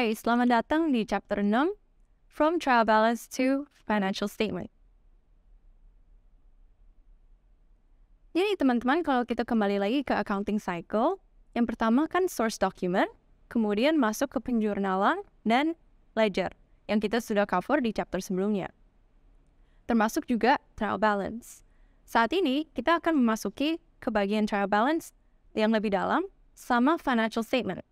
Oke, selamat datang di chapter 6, From Trial Balance to Financial Statement. Jadi teman-teman, kalau kita kembali lagi ke accounting cycle, yang pertama kan source document, kemudian masuk ke penjurnalan dan ledger, yang kita sudah cover di chapter sebelumnya. Termasuk juga trial balance. Saat ini, kita akan memasuki ke bagian trial balance yang lebih dalam sama financial statement.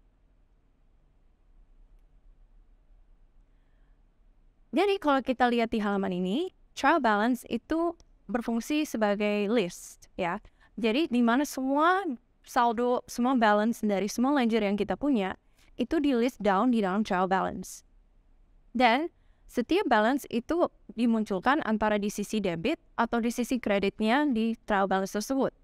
Jadi kalau kita lihat di halaman ini, trial balance itu berfungsi sebagai list, ya. Jadi di mana semua saldo, semua balance dari semua ledger yang kita punya, itu di list down di dalam trial balance. Dan setiap balance itu dimunculkan antara di sisi debit atau di sisi kreditnya di trial balance tersebut.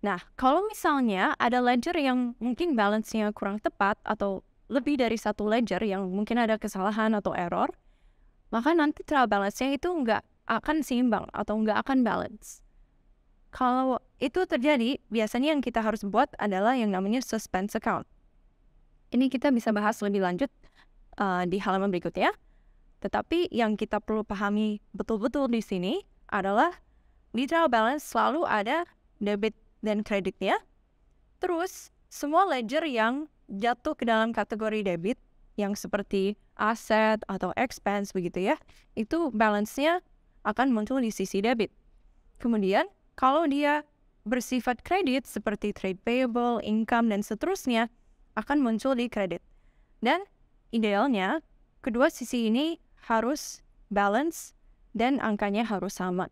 Nah, kalau misalnya ada ledger yang mungkin balance-nya kurang tepat atau lebih dari satu ledger yang mungkin ada kesalahan atau error, maka nanti trial balance-nya itu nggak akan seimbang atau nggak akan balance. Kalau itu terjadi, biasanya yang kita harus buat adalah yang namanya suspense account. Ini kita bisa bahas lebih lanjut di halaman berikutnya. Tetapi yang kita perlu pahami betul-betul di sini adalah di trial balance selalu ada debit dan kreditnya. Terus, semua ledger yang jatuh ke dalam kategori debit, yang seperti aset atau expense begitu ya, itu balance-nya akan muncul di sisi debit. Kemudian, kalau dia bersifat kredit seperti trade payable, income, dan seterusnya, akan muncul di kredit. Dan idealnya, kedua sisi ini harus balance dan angkanya harus sama.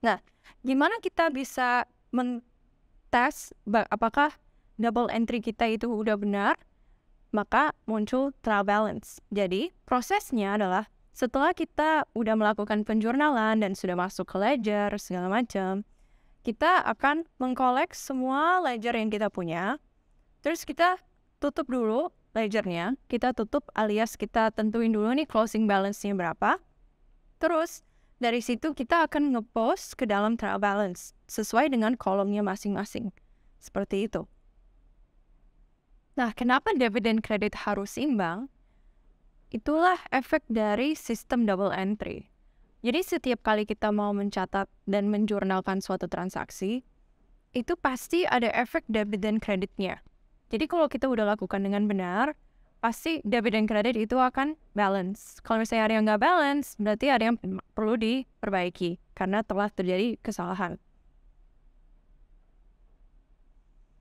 Nah, gimana kita bisa tes apakah double entry kita itu udah benar? Maka muncul trial balance. Jadi, prosesnya adalah setelah kita udah melakukan penjurnalan dan sudah masuk ke ledger, segala macam, kita akan mengkolek semua ledger yang kita punya, terus kita tutup dulu ledgernya, kita tutup alias kita tentuin dulu nih closing balance-nya berapa, terus dari situ kita akan ngepost ke dalam trial balance, sesuai dengan kolomnya masing-masing. Seperti itu. Nah, kenapa debit dan kredit harus imbang? Itulah efek dari sistem double entry. Jadi setiap kali kita mau mencatat dan menjurnalkan suatu transaksi, itu pasti ada efek debit dan kreditnya. Jadi kalau kita udah lakukan dengan benar, pasti debit dan kredit itu akan balance. Kalau misalnya ada yang nggak balance, berarti ada yang perlu diperbaiki karena telah terjadi kesalahan.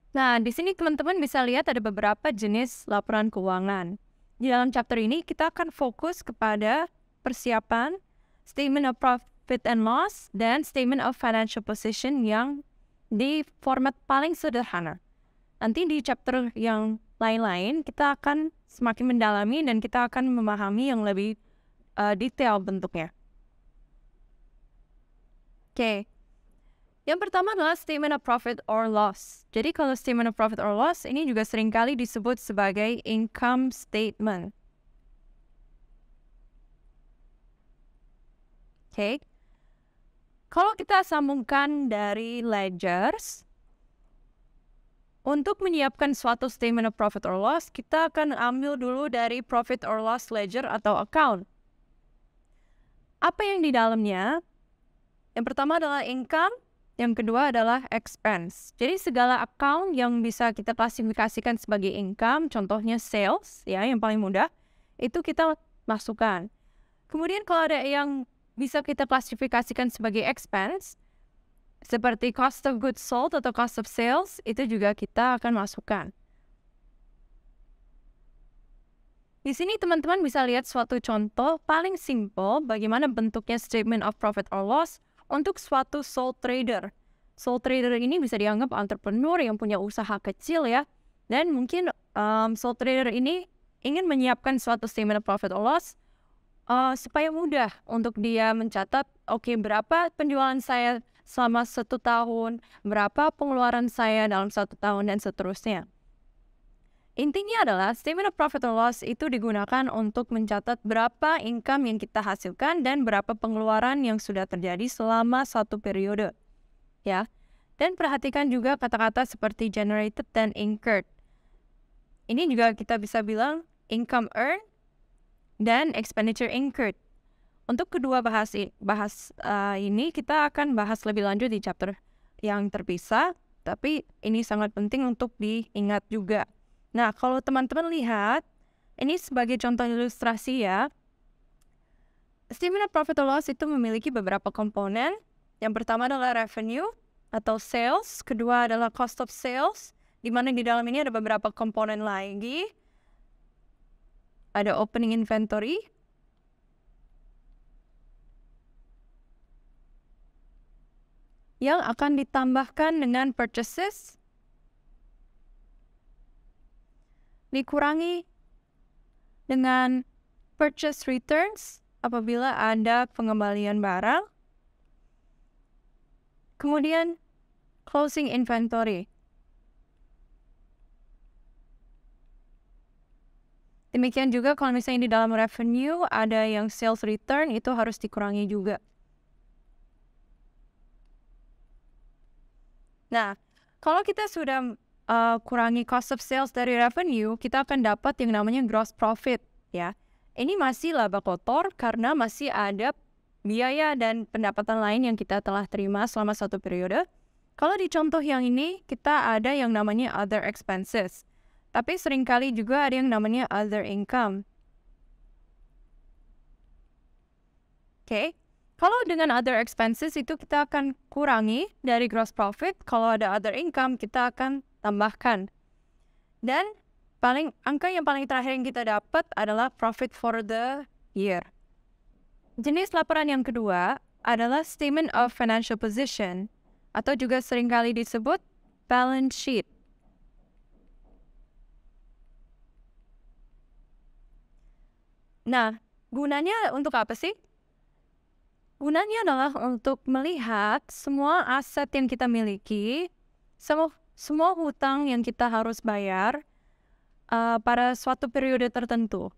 Nah, di sini teman-teman bisa lihat ada beberapa jenis laporan keuangan. Di dalam chapter ini kita akan fokus kepada persiapan statement of profit and loss dan statement of financial position yang di format paling sederhana. Nanti di chapter yang lain-lain kita akan semakin mendalami dan kita akan memahami yang lebih detail bentuknya. Oke. Yang pertama adalah statement of profit or loss. Jadi kalau statement of profit or loss ini juga seringkali disebut sebagai income statement. Oke. Kalau kita sambungkan dari ledgers, untuk menyiapkan suatu statement of profit or loss, kita akan ambil dulu dari profit or loss ledger atau account. Apa yang di dalamnya? Yang pertama adalah income. Yang kedua adalah expense. Jadi segala account yang bisa kita klasifikasikan sebagai income, contohnya sales, ya yang paling mudah, itu kita masukkan. Kemudian kalau ada yang bisa kita klasifikasikan sebagai expense, seperti cost of goods sold atau cost of sales, itu juga kita akan masukkan. Di sini teman-teman bisa lihat suatu contoh paling simple bagaimana bentuknya statement of profit or loss untuk suatu sole trader. Sole trader ini bisa dianggap entrepreneur yang punya usaha kecil ya. Dan mungkin sole trader ini ingin menyiapkan suatu statement of profit or loss supaya mudah untuk dia mencatat, oke, berapa penjualan saya selama 1 tahun, berapa pengeluaran saya dalam 1 tahun, dan seterusnya. Intinya adalah statement of profit or loss itu digunakan untuk mencatat berapa income yang kita hasilkan dan berapa pengeluaran yang sudah terjadi selama satu periode. Ya. Dan perhatikan juga kata-kata seperti generated dan incurred. Ini juga kita bisa bilang income earned dan expenditure incurred. Untuk kedua ini kita akan bahas lebih lanjut di chapter yang terpisah, tapi ini sangat penting untuk diingat juga. Nah, kalau teman-teman lihat, ini sebagai contoh ilustrasi ya. Statement of profit or loss itu memiliki beberapa komponen. Yang pertama adalah revenue atau sales, kedua adalah cost of sales, di mana di dalam ini ada beberapa komponen lagi. Ada opening inventory, yang akan ditambahkan dengan purchases, dikurangi dengan purchase returns apabila ada pengembalian barang, kemudian closing inventory. Demikian juga kalau misalnya di dalam revenue ada yang sales return, itu harus dikurangi juga. Nah, kalau kita sudah kurangi cost of sales dari revenue, kita akan dapat yang namanya gross profit, ya. Ini masih laba kotor karena masih ada biaya dan pendapatan lain yang kita telah terima selama satu periode. Kalau di contoh yang ini, kita ada yang namanya other expenses. Tapi seringkali juga ada yang namanya other income. Oke. Kalau dengan other expenses itu kita akan kurangi dari gross profit. Kalau ada other income, kita akan tambahkan. Dan angka yang paling terakhir yang kita dapat adalah profit for the year. Jenis laporan yang kedua adalah statement of financial position, atau juga seringkali disebut balance sheet. Nah, gunanya untuk apa sih? Gunanya adalah untuk melihat semua aset yang kita miliki, semua hutang yang kita harus bayar pada suatu periode tertentu.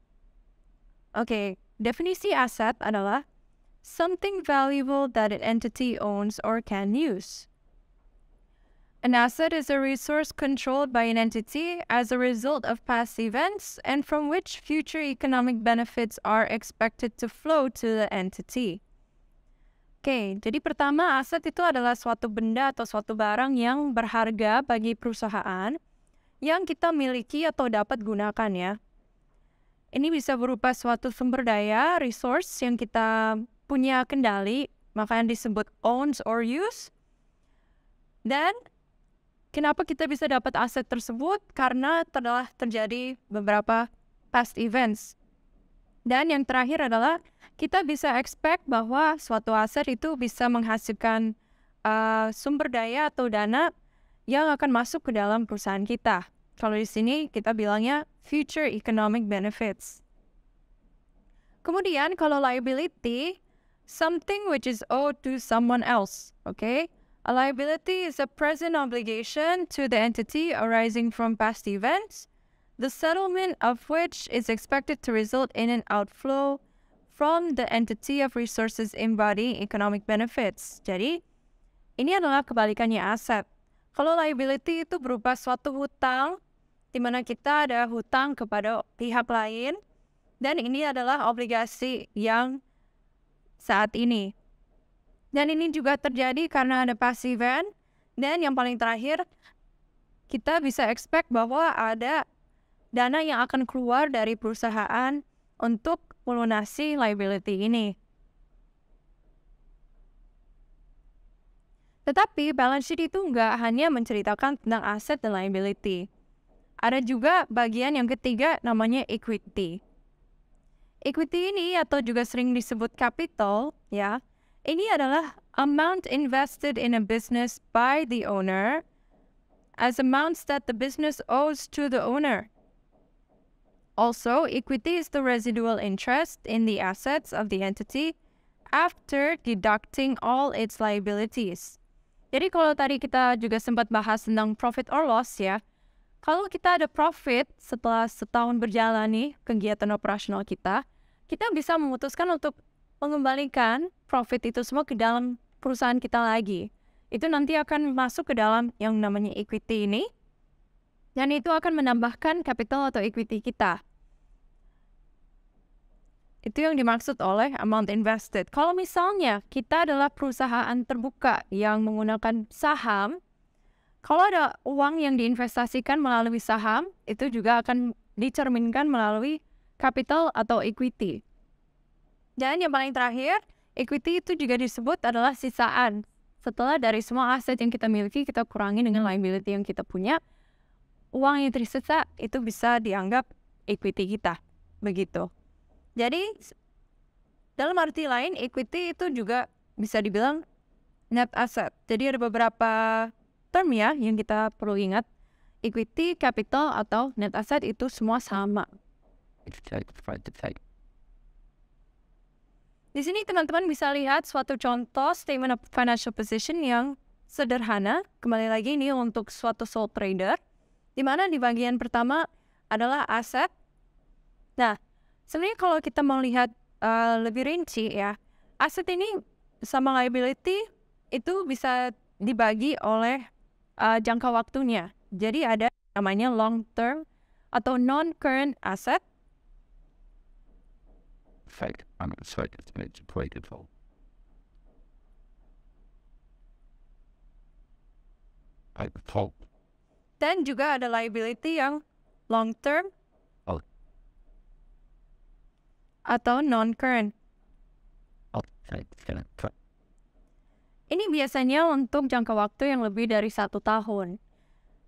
Oke, definisi aset adalah something valuable that an entity owns or can use. An asset is a resource controlled by an entity as a result of past events and from which future economic benefits are expected to flow to the entity. Oke, jadi pertama aset itu adalah suatu benda atau suatu barang yang berharga bagi perusahaan yang kita miliki atau dapat gunakan ya. Ini bisa berupa suatu sumber daya, resource yang kita punya kendali, makanya disebut owns or use. Dan kenapa kita bisa dapat aset tersebut? Karena telah terjadi beberapa past events. Dan yang terakhir adalah kita bisa expect bahwa suatu aset itu bisa menghasilkan sumber daya atau dana yang akan masuk ke dalam perusahaan kita. Kalau di sini kita bilangnya future economic benefits. Kemudian kalau liability, something which is owed to someone else, okay? A liability is a present obligation to the entity arising from past events, the settlement of which is expected to result in an outflow from the entity of resources embody economic benefits. Jadi, ini adalah kebalikannya aset. Kalau liability itu berupa suatu hutang, di mana kita ada hutang kepada pihak lain, dan ini adalah obligasi yang saat ini. Dan ini juga terjadi karena ada past event. Dan yang paling terakhir, kita bisa expect bahwa ada dana yang akan keluar dari perusahaan untuk melunasi liability ini. Tetapi balance sheet itu nggak hanya menceritakan tentang aset dan liability. Ada juga bagian yang ketiga namanya equity. Equity ini atau juga sering disebut capital, ya. Ini adalah amount invested in a business by the owner as amounts that the business owes to the owner. Also, equity is the residual interest in the assets of the entity after deducting all its liabilities. Jadi kalau tadi kita juga sempat bahas tentang profit or loss ya, kalau kita ada profit setelah setahun berjalan nih kegiatan operasional kita bisa memutuskan untuk mengembalikan profit itu semua ke dalam perusahaan kita lagi. Itu nanti akan masuk ke dalam yang namanya equity ini. Dan itu akan menambahkan capital atau equity kita. Itu yang dimaksud oleh amount invested. Kalau misalnya kita adalah perusahaan terbuka yang menggunakan saham, kalau ada uang yang diinvestasikan melalui saham, itu juga akan dicerminkan melalui capital atau equity. Dan yang paling terakhir, equity itu juga disebut adalah sisaan. Setelah dari semua aset yang kita miliki, kita kurangi dengan liability yang kita punya, uang yang tersisa itu bisa dianggap equity kita. Begitu. Jadi, dalam arti lain, equity itu juga bisa dibilang net asset. Jadi ada beberapa term ya yang kita perlu ingat. Equity, capital, atau net asset itu semua sama. Di sini teman-teman bisa lihat suatu contoh statement of financial position yang sederhana. Kembali lagi ini untuk suatu sole trader. Di mana di bagian pertama adalah aset. Nah, sebenarnya kalau kita mau lihat lebih rinci ya, aset ini sama liability itu bisa dibagi oleh jangka waktunya. Jadi ada namanya long term atau non-current asset. Dan juga ada liability yang long term atau non-current. Ini biasanya untuk jangka waktu yang lebih dari 1 tahun.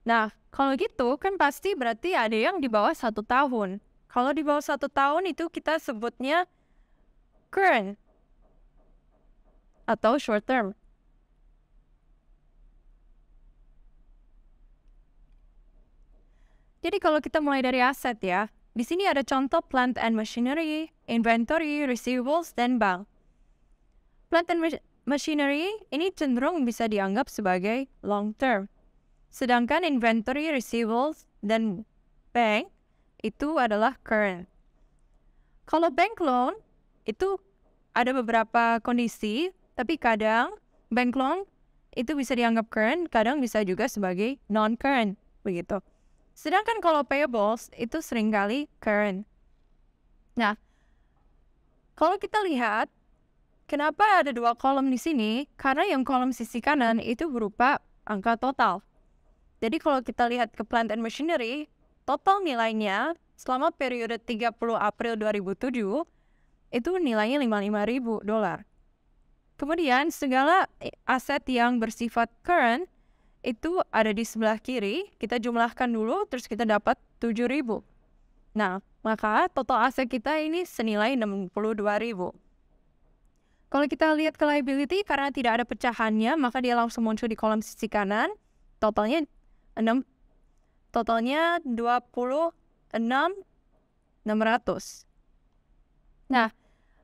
Nah, kalau gitu kan pasti berarti ada yang di bawah 1 tahun. Kalau di bawah 1 tahun itu kita sebutnya current atau short term. Jadi kalau kita mulai dari aset ya, di sini ada contoh plant and machinery, inventory, receivables, dan bank. Plant and machinery ini cenderung bisa dianggap sebagai long term. Sedangkan inventory, receivables, dan bank itu adalah current. Kalau bank loan itu ada beberapa kondisi, tapi kadang bank loan itu bisa dianggap current, kadang bisa juga sebagai non-current, begitu. Sedangkan kalau payables itu seringkali current. Nah, kalau kita lihat, kenapa ada 2 kolom di sini? Karena yang kolom sisi kanan itu berupa angka total. Jadi kalau kita lihat ke plant and machinery, total nilainya selama periode 30 April 2007 itu nilainya $55.000. Kemudian segala aset yang bersifat current itu ada di sebelah kiri, kita jumlahkan dulu, terus kita dapat 7.000. Nah, maka total aset kita ini senilai 62.000. Kalau kita lihat ke liability, karena tidak ada pecahannya, maka dia langsung muncul di kolom sisi kanan, totalnya 26.600. Nah,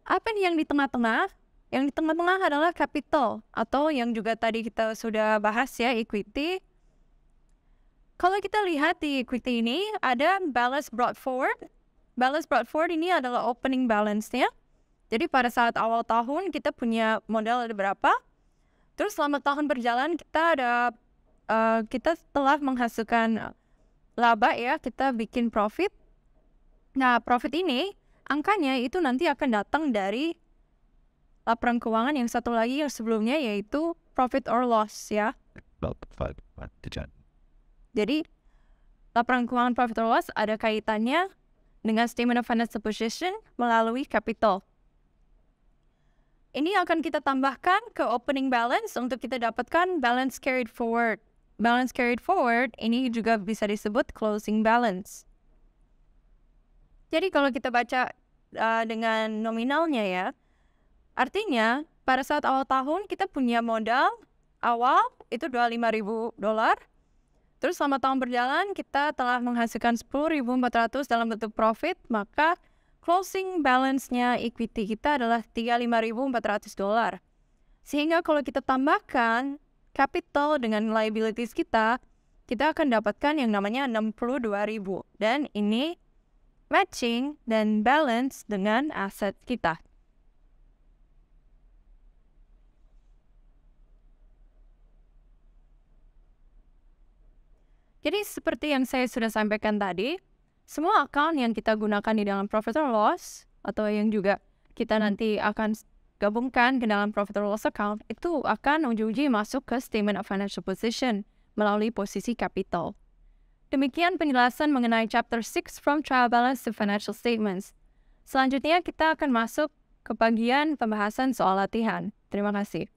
apa nih yang di tengah-tengah? Yang di tengah-tengah adalah capital, atau yang juga tadi kita sudah bahas ya, equity. Kalau kita lihat di equity ini, ada balance brought forward. Balance brought forward ini adalah opening balance-nya. Jadi pada saat awal tahun kita punya modal ada berapa. Terus selama tahun berjalan kita telah menghasilkan laba ya, kita bikin profit. Nah, profit ini, angkanya itu nanti akan datang dari laporan keuangan yang satu lagi yang sebelumnya, yaitu profit or loss ya. Jadi laporan keuangan profit or loss ada kaitannya dengan statement of financial position melalui capital. Ini akan kita tambahkan ke opening balance untuk kita dapatkan balance carried forward. Balance carried forward ini juga bisa disebut closing balance. Jadi kalau kita baca dengan nominalnya ya, artinya, pada saat awal tahun kita punya modal awal itu $25.000. Terus selama tahun berjalan kita telah menghasilkan 10.400 dalam bentuk profit, maka closing balance-nya equity kita adalah $35.400. Sehingga kalau kita tambahkan capital dengan liabilities kita akan dapatkan yang namanya 62.000. Dan ini matching dan balance dengan aset kita. Jadi seperti yang saya sudah sampaikan tadi, semua account yang kita gunakan di dalam profit or loss atau yang juga kita nanti akan gabungkan ke dalam profit or loss account itu akan ujung-ujungnya masuk ke statement of financial position melalui posisi capital. Demikian penjelasan mengenai chapter 6 from trial balance to financial statements. Selanjutnya kita akan masuk ke bagian pembahasan soal latihan. Terima kasih.